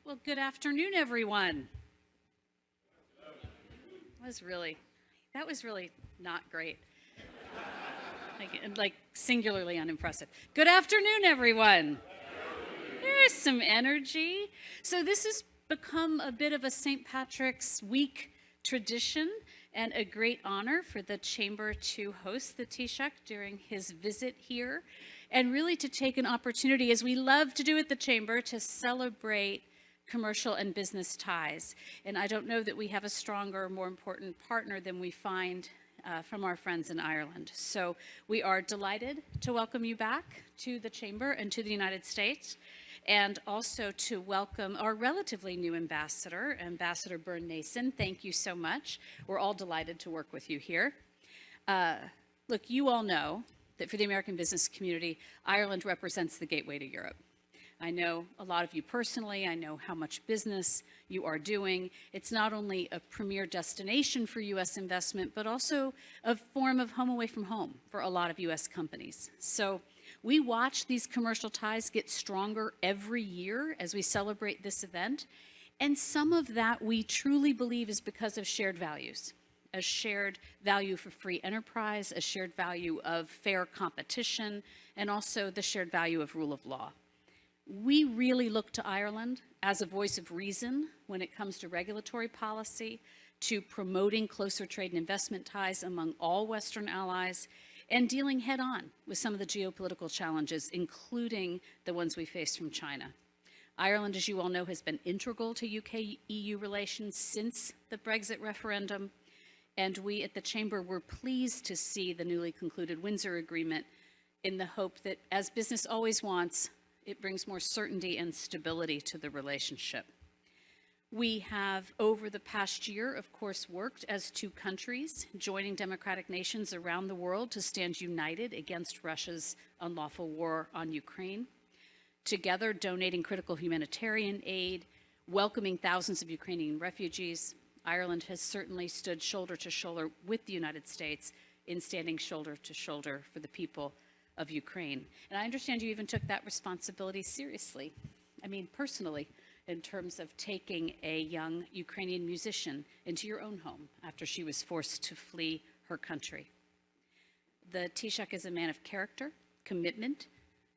Well, good afternoon, everyone. That was really not great. Like singularly unimpressive. Good afternoon, everyone. There's some energy. So this has become a bit of a St. Patrick's Week tradition and a great honor for the Chamber to host the Taoiseach during his visit here, and really to take an opportunity, as we love to do at the Chamber, to celebrate commercial and business ties. And I don't know that we have a stronger, more important partner than we find from our friends in Ireland. So we are delighted to welcome you back to the Chamber and to the United States, and also to welcome our relatively new ambassador, Ambassador Byrne Nason. Thank you so much. We're all delighted to work with you here. Look, you all know that for the American business community, Ireland represents the gateway to Europe. I know a lot of you personally. I know how much business you are doing. It's not only a premier destination for U.S. investment, but also a form of home away from home for a lot of U.S. companies. So we watch these commercial ties get stronger every year as we celebrate this event. And some of that we truly believe is because of shared values. A shared value for free enterprise, a shared value of fair competition, and also the shared value of rule of law. We really look to Ireland as a voice of reason when it comes to regulatory policy, to promoting closer trade and investment ties among all Western allies, and dealing head-on with some of the geopolitical challenges, including the ones we face from China. Ireland, as you all know, has been integral to UK-EU relations since the Brexit referendum, and we at the Chamber were pleased to see the newly concluded Windsor Agreement in the hope that, as business always wants, it brings more certainty and stability to the relationship. We have, over the past year, of course, worked as two countries, joining democratic nations around the world to stand united against Russia's unlawful war on Ukraine, together donating critical humanitarian aid, welcoming thousands of Ukrainian refugees. Ireland has certainly stood shoulder to shoulder with the United States in standing shoulder to shoulder for the people of Ukraine. And I understand you even took that responsibility seriously. I mean, personally, in terms of taking a young Ukrainian musician into your own home after she was forced to flee her country. The Taoiseach is a man of character, commitment.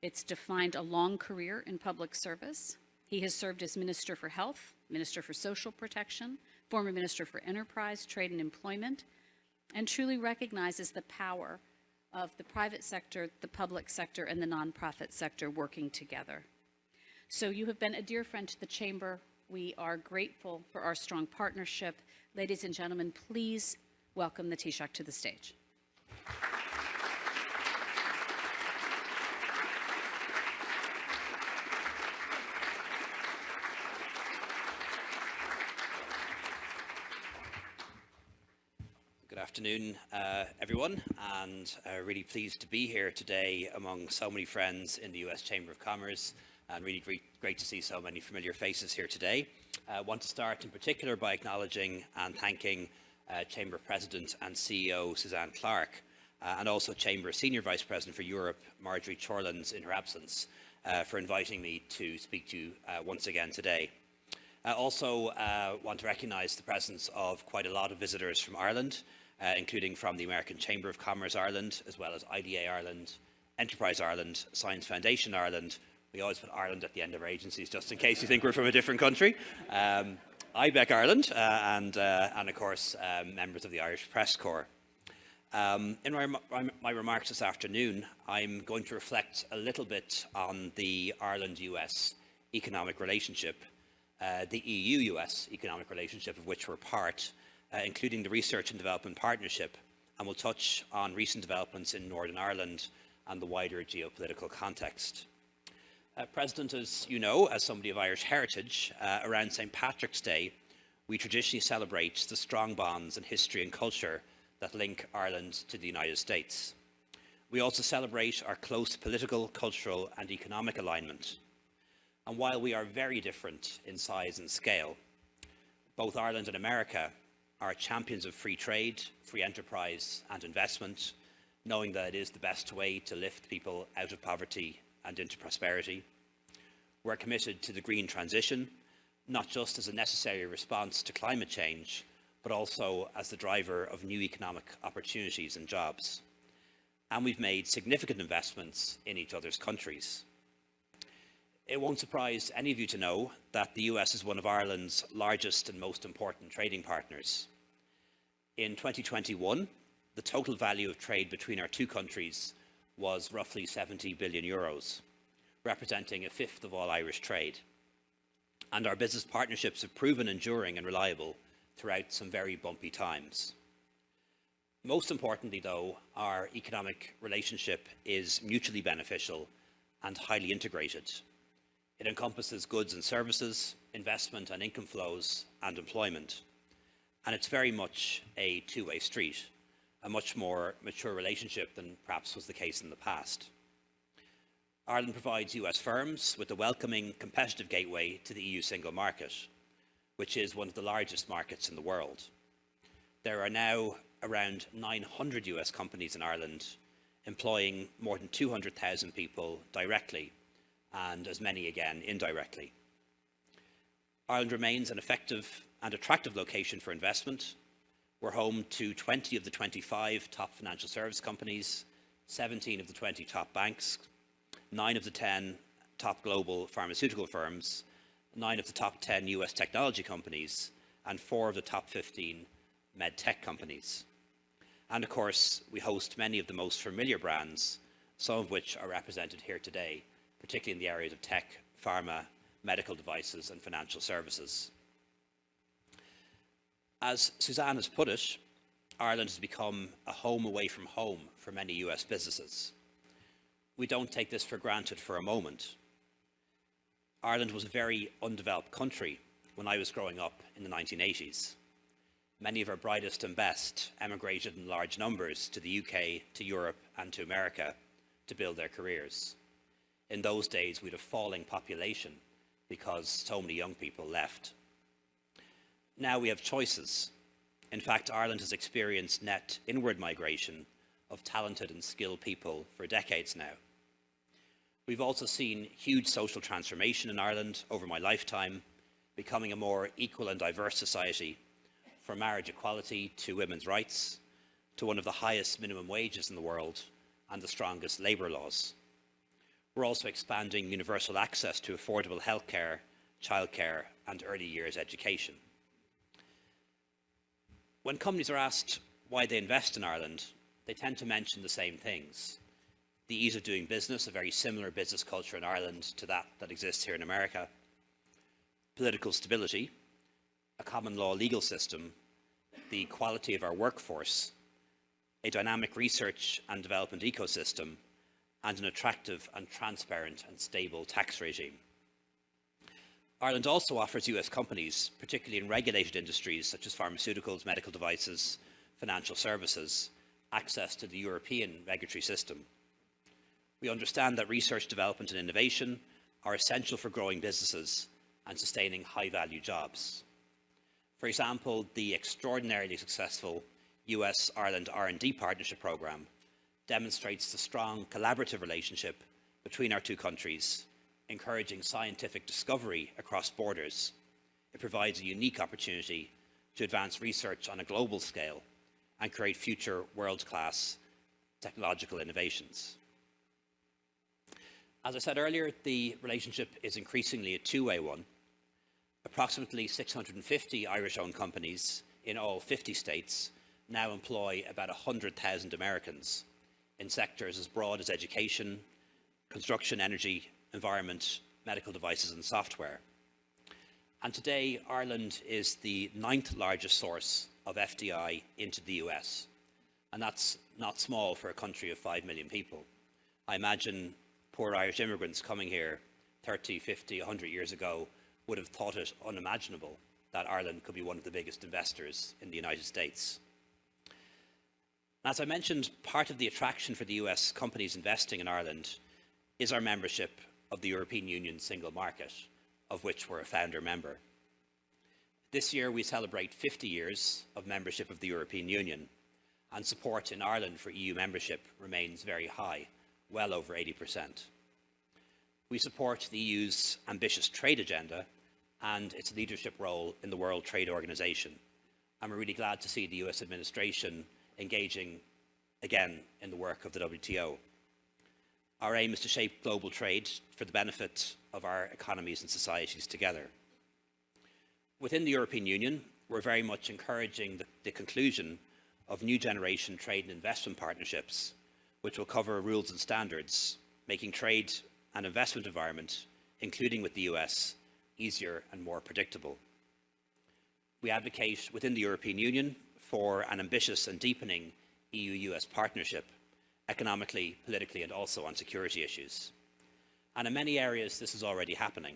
It's defined a long career in public service. He has served as Minister for Health, Minister for Social Protection, former Minister for Enterprise, Trade and Employment, and truly recognizes the power of the private sector, the public sector, and the nonprofit sector working together. So you have been a dear friend to the Chamber. We are grateful for our strong partnership. Ladies and gentlemen, please welcome the Taoiseach to the stage. Good afternoon, everyone, and really pleased to be here today among so many friends in the US Chamber of Commerce, and really great to see so many familiar faces here today. I want to start in particular by acknowledging and thanking Chamber President and CEO Suzanne Clark, and also Chamber Senior Vice President for Europe, Marjorie Chorlands, in her absence, for inviting me to speak to you once again today. I also want to recognise the presence of quite a lot of visitors from Ireland, including from the American Chamber of Commerce Ireland, as well as IDA Ireland, Enterprise Ireland, Science Foundation Ireland. We always put Ireland at the end of our agencies, just in case you think we're from a different country. IBEC Ireland, and of course, members of the Irish Press Corps. In my remarks this afternoon, I'm going to reflect a little bit on the Ireland-US economic relationship, the EU-US economic relationship of which we're part, including the Research and Development Partnership, and we'll touch on recent developments in Northern Ireland and the wider geopolitical context. President, as you know, as somebody of Irish heritage, around St. Patrick's Day, we traditionally celebrate the strong bonds in history and culture that link Ireland to the United States. We also celebrate our close political, cultural and economic alignment. And while we are very different in size and scale, both Ireland and America are champions of free trade, free enterprise and investment, knowing that it is the best way to lift people out of poverty and into prosperity. We're committed to the green transition, not just as a necessary response to climate change, but also as the driver of new economic opportunities and jobs. And we've made significant investments in each other's countries. It won't surprise any of you to know that the US is one of Ireland's largest and most important trading partners. In 2021, the total value of trade between our two countries was roughly 70 billion euros, representing a fifth of all Irish trade. And our business partnerships have proven enduring and reliable throughout some very bumpy times. Most importantly, though, our economic relationship is mutually beneficial and highly integrated. It encompasses goods and services, investment and income flows, and employment. And it's very much a two-way street, a much more mature relationship than perhaps was the case in the past. Ireland provides US firms with a welcoming, competitive gateway to the EU single market, which is one of the largest markets in the world. There are now around 900 US companies in Ireland, employing more than 200,000 people directly, and as many again indirectly. Ireland remains an effective and attractive location for investment. We're home to 20 of the 25 top financial service companies, 17 of the 20 top banks, 9 of the 10 top global pharmaceutical firms, 9 of the top 10 US technology companies, and 4 of the top 15 med tech companies. And of course, we host many of the most familiar brands, some of which are represented here today, particularly in the areas of tech, pharma, medical devices, and financial services. As Suzanne has put it, Ireland has become a home away from home for many US businesses. We don't take this for granted for a moment. Ireland was a very undeveloped country when I was growing up in the 1980s. Many of our brightest and best emigrated in large numbers to the UK, to Europe, and to America to build their careers. In those days, we had a falling population because so many young people left. Now we have choices. In fact, Ireland has experienced net inward migration of talented and skilled people for decades now. We've also seen huge social transformation in Ireland over my lifetime, becoming a more equal and diverse society, from marriage equality to women's rights, to one of the highest minimum wages in the world and the strongest labour laws. We're also expanding universal access to affordable healthcare, childcare, and early years education. When companies are asked why they invest in Ireland, they tend to mention the same things. The ease of doing business, a very similar business culture in Ireland to that exists here in America. Political stability, a common law legal system, the quality of our workforce, a dynamic research and development ecosystem, and an attractive and transparent and stable tax regime. Ireland also offers US companies, particularly in regulated industries such as pharmaceuticals, medical devices, financial services, access to the European regulatory system. We understand that research, development and innovation are essential for growing businesses and sustaining high-value jobs. For example, the extraordinarily successful US-Ireland R&D Partnership Programme demonstrates the strong collaborative relationship between our two countries, encouraging scientific discovery across borders. It provides a unique opportunity to advance research on a global scale and create future world-class technological innovations. As I said earlier, the relationship is increasingly a two-way one. Approximately 650 Irish-owned companies in all 50 states now employ about 100,000 Americans in sectors as broad as education, construction, energy, environment, medical devices and software. And today, Ireland is the 9th largest source of FDI into the US. And that's not small for a country of 5 million people. I imagine poor Irish immigrants coming here 30, 50, 100 years ago would have thought it unimaginable that Ireland could be one of the biggest investors in the United States. As I mentioned, part of the attraction for the US companies investing in Ireland is our membership of the European Union single market, of which we're a founder member. This year we celebrate 50 years of membership of the European Union, and support in Ireland for EU membership remains very high, well over 80%. We support the EU's ambitious trade agenda and its leadership role in the World Trade Organization. And we're really glad to see the US administration engaging again in the work of the WTO. Our aim is to shape global trade for the benefit of our economies and societies together. Within the European Union, we're very much encouraging the conclusion of new generation trade and investment partnerships, which will cover rules and standards, making trade and investment environment, including with the US, easier and more predictable. We advocate within the European Union for an ambitious and deepening EU-US partnership, economically, politically, and also on security issues. And in many areas, this is already happening.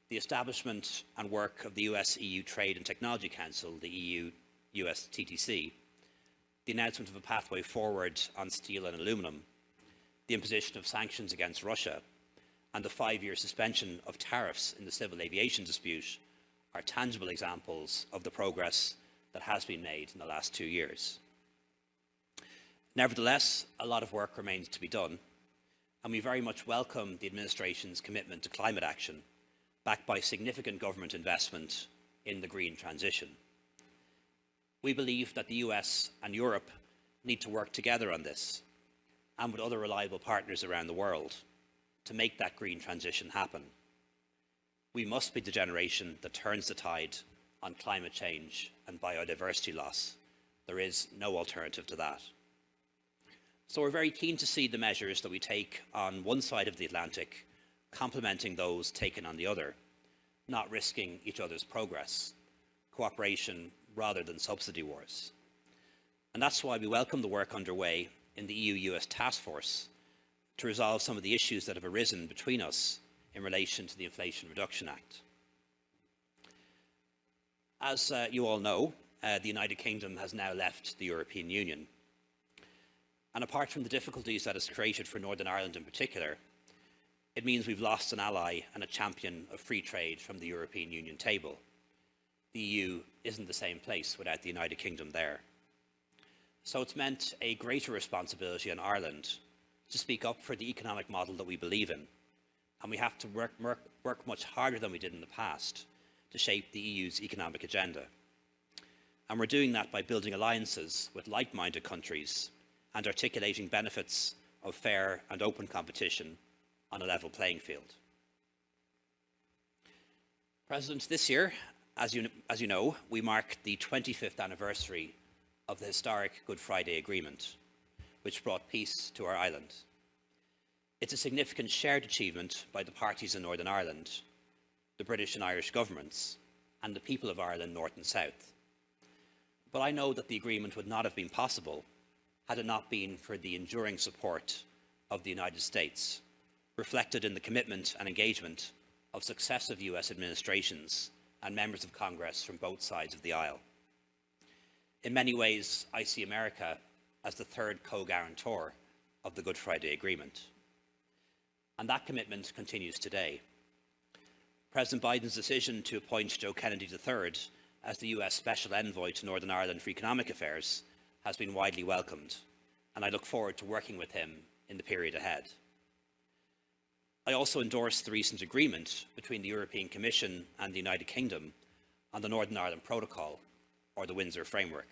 The establishment and work of the US-EU Trade and Technology Council, the EU-US TTC, the announcement of a pathway forward on steel and aluminium, the imposition of sanctions against Russia, and the 5-year suspension of tariffs in the civil aviation dispute are tangible examples of the progress that has been made in the last 2 years. Nevertheless, a lot of work remains to be done, and we very much welcome the administration's commitment to climate action, backed by significant government investment in the green transition. We believe that the US and Europe need to work together on this, and with other reliable partners around the world, to make that green transition happen. We must be the generation that turns the tide on climate change and biodiversity loss. There is no alternative to that. So we're very keen to see the measures that we take on one side of the Atlantic complementing those taken on the other, not risking each other's progress, cooperation rather than subsidy wars. And that's why we welcome the work underway in the EU-US Task Force to resolve some of the issues that have arisen between us in relation to the Inflation Reduction Act. As you all know, the United Kingdom has now left the European Union. And apart from the difficulties that it's created for Northern Ireland in particular, it means we've lost an ally and a champion of free trade from the European Union table. The EU isn't the same place without the United Kingdom there. So it's meant a greater responsibility on Ireland to speak up for the economic model that we believe in. And we have to work much harder than we did in the past to shape the EU's economic agenda. And we're doing that by building alliances with like-minded countries and articulating benefits of fair and open competition on a level playing field. President, this year, as you know, we mark the 25th anniversary of the historic Good Friday Agreement, which brought peace to our island. It's a significant shared achievement by the parties in Northern Ireland, the British and Irish governments, and the people of Ireland, North and South. But I know that the agreement would not have been possible had it not been for the enduring support of the United States, reflected in the commitment and engagement of successive US administrations and members of Congress from both sides of the aisle. In many ways, I see America as the third co-guarantor of the Good Friday Agreement. And that commitment continues today. President Biden's decision to appoint Joe Kennedy III as the US Special Envoy to Northern Ireland for Economic Affairs has been widely welcomed, and I look forward to working with him in the period ahead. I also endorse the recent agreement between the European Commission and the United Kingdom on the Northern Ireland Protocol, or the Windsor Framework.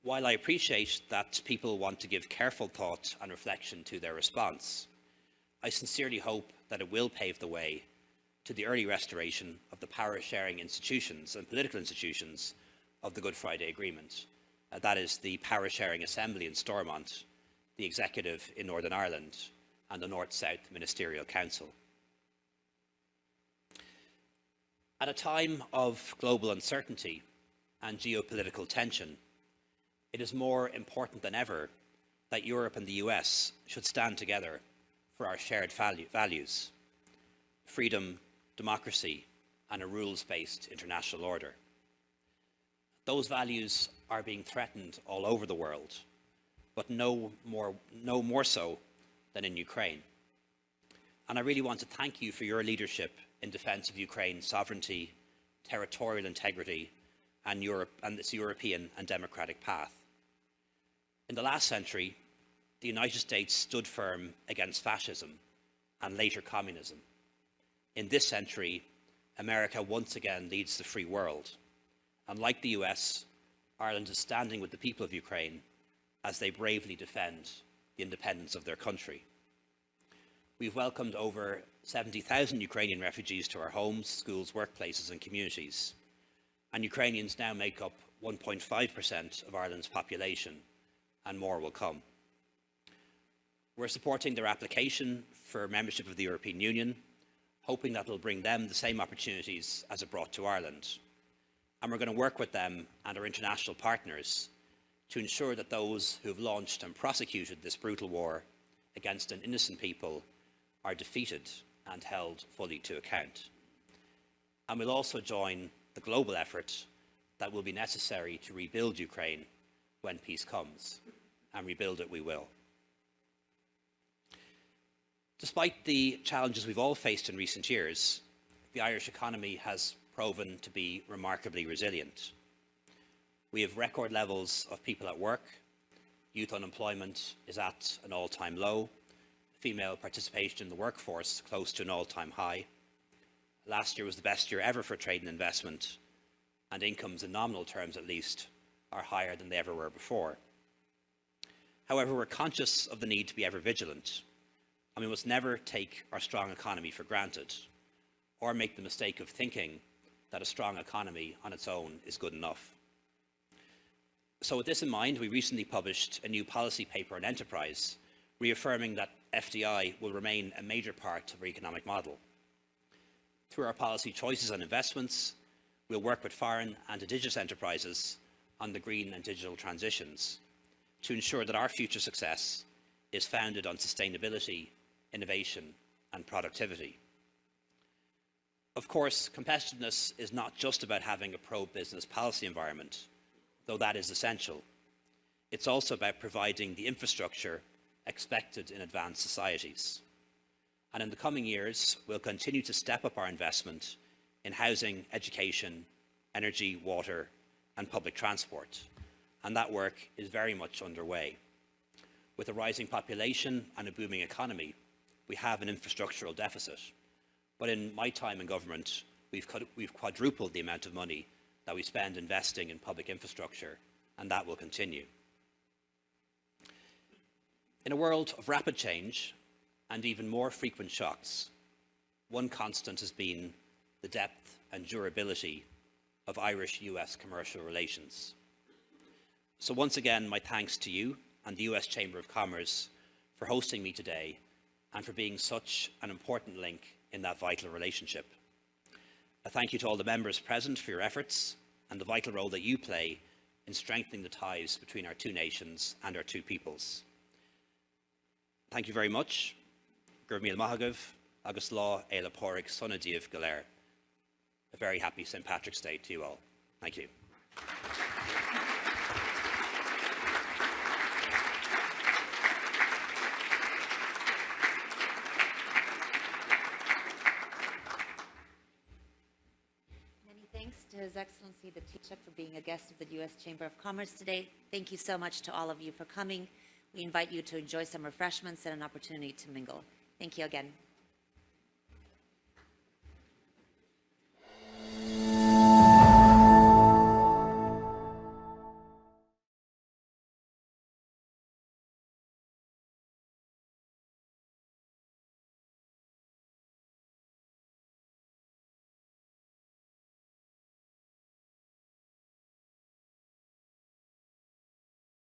While I appreciate that people want to give careful thought and reflection to their response, I sincerely hope that it will pave the way to the early restoration of the power-sharing institutions and political institutions of the Good Friday Agreement. That is the Power-Sharing Assembly in Stormont, the Executive in Northern Ireland, and the North-South Ministerial Council. At a time of global uncertainty and geopolitical tension, it is more important than ever that Europe and the US should stand together for our shared values: freedom, democracy, and a rules-based international order. Those values are being threatened all over the world, but no more so than in Ukraine. And I really want to thank you for your leadership in defence of Ukraine's sovereignty, territorial integrity, and its European and democratic path. In the last century, the United States stood firm against fascism and later communism. In this century, America once again leads the free world. And like the US, Ireland is standing with the people of Ukraine as they bravely defend the independence of their country. We've welcomed over 70,000 Ukrainian refugees to our homes, schools, workplaces and communities. And Ukrainians now make up 1.5% of Ireland's population, and more will come. We're supporting their application for membership of the European Union, hoping that will bring them the same opportunities as it brought to Ireland. And we're going to work with them and our international partners to ensure that those who have launched and prosecuted this brutal war against an innocent people are defeated and held fully to account. And we'll also join the global effort that will be necessary to rebuild Ukraine when peace comes, and rebuild it we will. Despite the challenges we've all faced in recent years, the Irish economy has proven to be remarkably resilient. We have record levels of people at work, youth unemployment is at an all-time low, female participation in the workforce close to an all-time high. Last year was the best year ever for trade and investment, and incomes in nominal terms at least are higher than they ever were before. However, we're conscious of the need to be ever vigilant, and we must never take our strong economy for granted, or make the mistake of thinking that a strong economy on its own is good enough. So with this in mind, we recently published a new policy paper on enterprise, reaffirming that FDI will remain a major part of our economic model. Through our policy choices and investments, we'll work with foreign and indigenous enterprises on the green and digital transitions to ensure that our future success is founded on sustainability, innovation and productivity. Of course, competitiveness is not just about having a pro-business policy environment, though that is essential. It's also about providing the infrastructure expected in advanced societies. And in the coming years, we'll continue to step up our investment in housing, education, energy, water and public transport. And that work is very much underway. With a rising population and a booming economy, we have an infrastructural deficit. But in my time in government, we've quadrupled the amount of money that we spend investing in public infrastructure, and that will continue. In a world of rapid change and even more frequent shocks, one constant has been the depth and durability of Irish-US commercial relations. So once again, my thanks to you and the US Chamber of Commerce for hosting me today and for being such an important link in that vital relationship. A thank you to all the members present for your efforts and the vital role that you play in strengthening the ties between our two nations and our two peoples. Thank you very much. Gur míle maithagah, agus lá éile pádraig sona díobh go léir. A very happy St. Patrick's Day to you all. Thank you. Many thanks to His Excellency the Taoiseach for being a guest of the U.S. Chamber of Commerce today. Thank you so much to all of you for coming. We invite you to enjoy some refreshments and an opportunity to mingle. Thank you again.